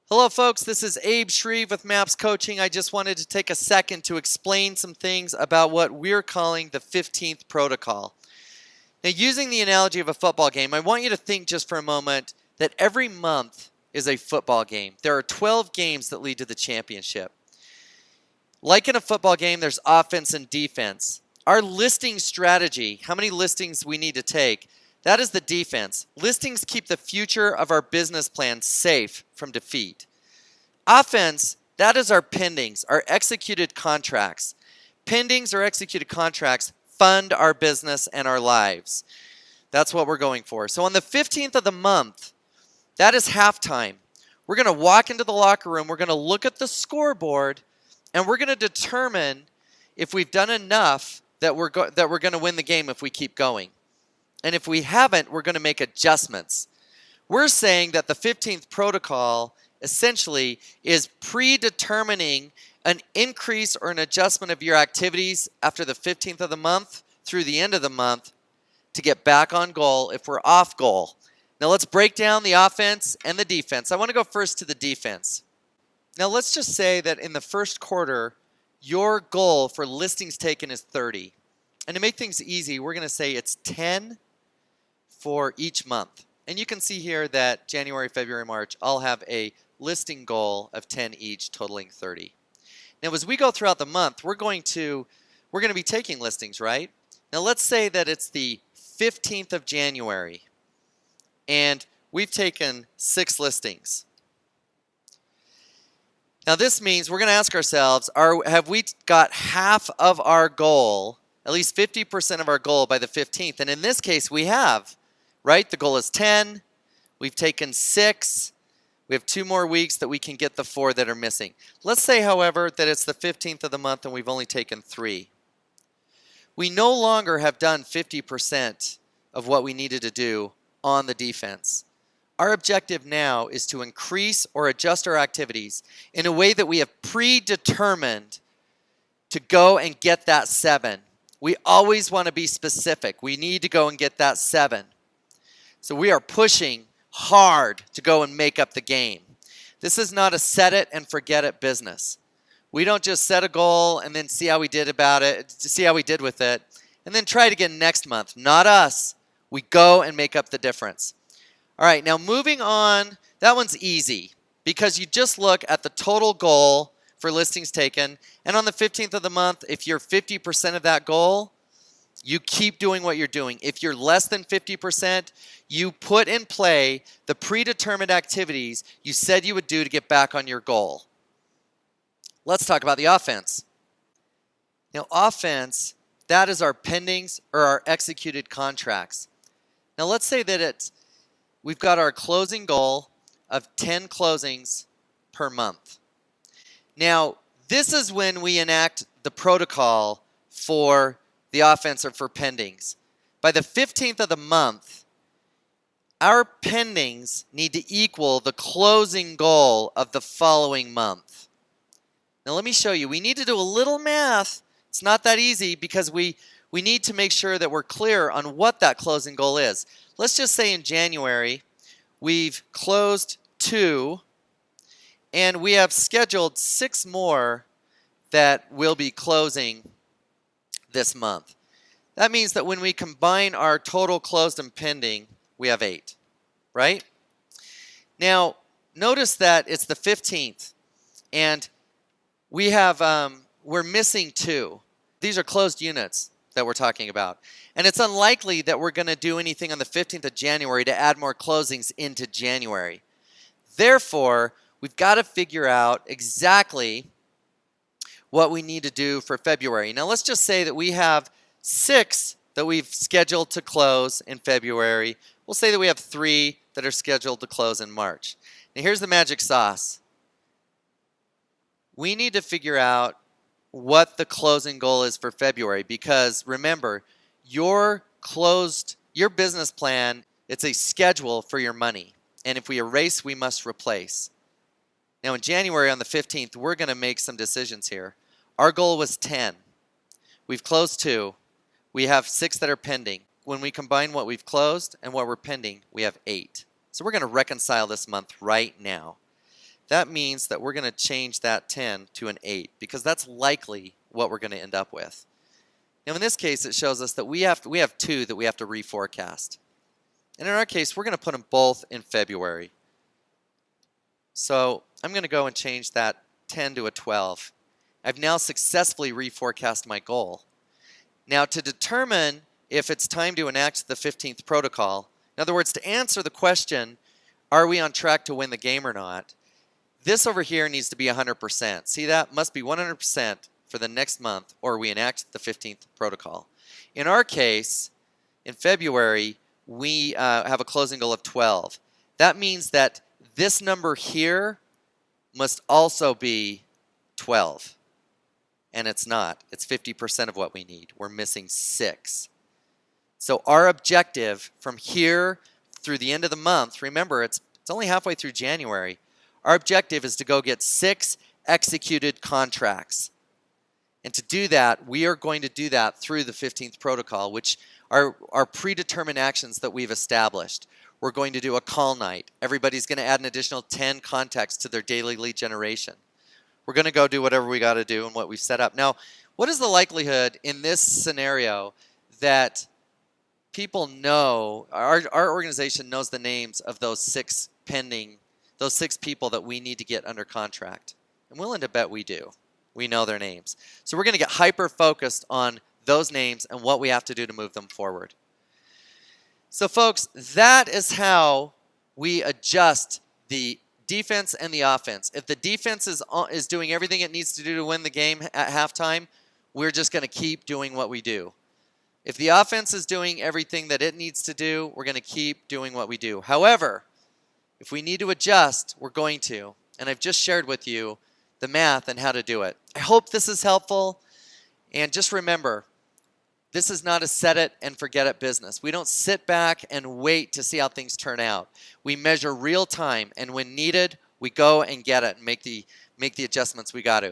Hello folks, this is Abe Shreve with Maps Coaching. I just wanted to take a second to explain some things about what we're calling the 15th protocol. Now, using the analogy of a football game, I want you to think just for a moment that every month is a football game. There are 12 games that lead to the championship. Like in a football game, there's offense and defense. Our listing strategy, how many listings we need to take, that is the defense. Listings keep the future of our business plan safe from defeat. Offense, that is our pendings, our executed contracts. Pendings or executed contracts fund our business and our lives. That's what we're going for. So on the 15th of the month, that is halftime. We're going to walk into the locker room, we're going to look at the scoreboard, and we're going to determine if we've done enough that we're going to win the game if we keep going. And if we haven't, we're going to make adjustments. We're saying that the 15th protocol essentially is predetermining an increase or an adjustment of your activities after the 15th of the month through the end of the month to get back on goal if we're off goal. Now let's break down the offense and the defense. I want to go first to the defense. Now let's just say that in the first quarter, your goal for listings taken is 30. And to make things easy, we're going to say it's 10 for each month. And you can see here that January, February, March, I'll have a listing goal of 10 each, totaling 30. Now, as we go throughout the month, we're going to be taking listings, right? Now, let's say that it's the 15th of January, and we've taken 6 listings. Now, this means we're going to ask ourselves, have we got half of our goal, at least 50% of our goal by the 15th? And in this case, we have. Right? The goal is 10. We've taken 6. We have 2 more weeks that we can get the 4 that are missing. Let's say, however, that it's the 15th of the month and we've only taken 3. We no longer have done 50% of what we needed to do on the defense. Our objective now is to increase or adjust our activities in a way that we have predetermined to go and get that 7. We always want to be specific. We need to go and get that 7. So we are pushing hard to go and make up the game. This is not a set it and forget it business. We don't just set a goal and then see how we did with it, and then try it again next month. Not us. We go and make up the difference. All right, now moving on, that one's easy because you just look at the total goal for listings taken, and on the 15th of the month, if you're 50% of that goal, you keep doing what you're doing. If you're less than 50%, you put in play the predetermined activities you said you would do to get back on your goal. Let's talk about the offense. Now, offense, that is our pendings or our executed contracts. Now, let's say that we've got our closing goal of 10 closings per month. Now, this is when we enact the protocol for the offense or for pendings. By the 15th of the month, our pendings need to equal the closing goal of the following month. Now let me show you. We need to do a little math. It's not that easy because we need to make sure that we're clear on what that closing goal is. Let's just say in January, we've closed 2, and we have scheduled 6 more that will be closing this month. That means that when we combine our total closed and pending, we have 8, right? Now, notice that it's the 15th, and we're missing 2. These are closed units that we're talking about. And it's unlikely that we're going to do anything on the 15th of January to add more closings into January. Therefore, we've got to figure out exactly what we need to do for February. Now, let's just say that we have 6 that we've scheduled to close in February. We'll say that we have 3 that are scheduled to close in March. Now, here's the magic sauce. We need to figure out what the closing goal is for February because, remember, your business plan, it's a schedule for your money. And if we erase, we must replace. Now, in January on the 15th, we're going to make some decisions here. Our goal was 10. We've closed 2. We have 6 that are pending. When we combine what we've closed and what we're pending, we have 8. So we're going to reconcile this month right now. that means that we're going to change that 10 to an 8 because that's likely what we're going to end up with. Now in this case, it shows us that we have 2 that we have to reforecast. And in our case, we're going to put them both in February. So I'm going to go and change that 10 to a 12. I've now successfully reforecast my goal. Now to determine if it's time to enact the 15th protocol, in other words, to answer the question, are we on track to win the game or not, this over here needs to be 100%. See that? Must be 100% for the next month or we enact the 15th protocol. In our case, in February, we have a closing goal of 12. That means that this number here must also be 12. And it's not. It's 50% of what we need. We're missing 6. So our objective from here through the end of the month, remember it's only halfway through January, our objective is to go get 6 executed contracts. And to do that, we are going to do that through the 15th protocol, which are predetermined actions that we've established. We're going to do a call night. Everybody's going to add an additional 10 contacts to their daily lead generation. We're going to go do whatever we got to do and what we've set up. Now, what is the likelihood in this scenario that people know, our organization knows the names of those 6 people that we need to get under contract? I'm willing to bet we do. We know their names. So we're going to get hyper-focused on those names and what we have to do to move them forward. So folks, that is how we adjust the defense and the offense. If the defense is doing everything it needs to do to win the game at halftime, we're just going to keep doing what we do. If the offense is doing everything that it needs to do, we're going to keep doing what we do. However, if we need to adjust, we're going to. And I've just shared with you the math and how to do it. I hope this is helpful. And just remember, this is not a set it and forget it business. We don't sit back and wait to see how things turn out. We measure real time, and when needed, we go and get it and make the adjustments we got to.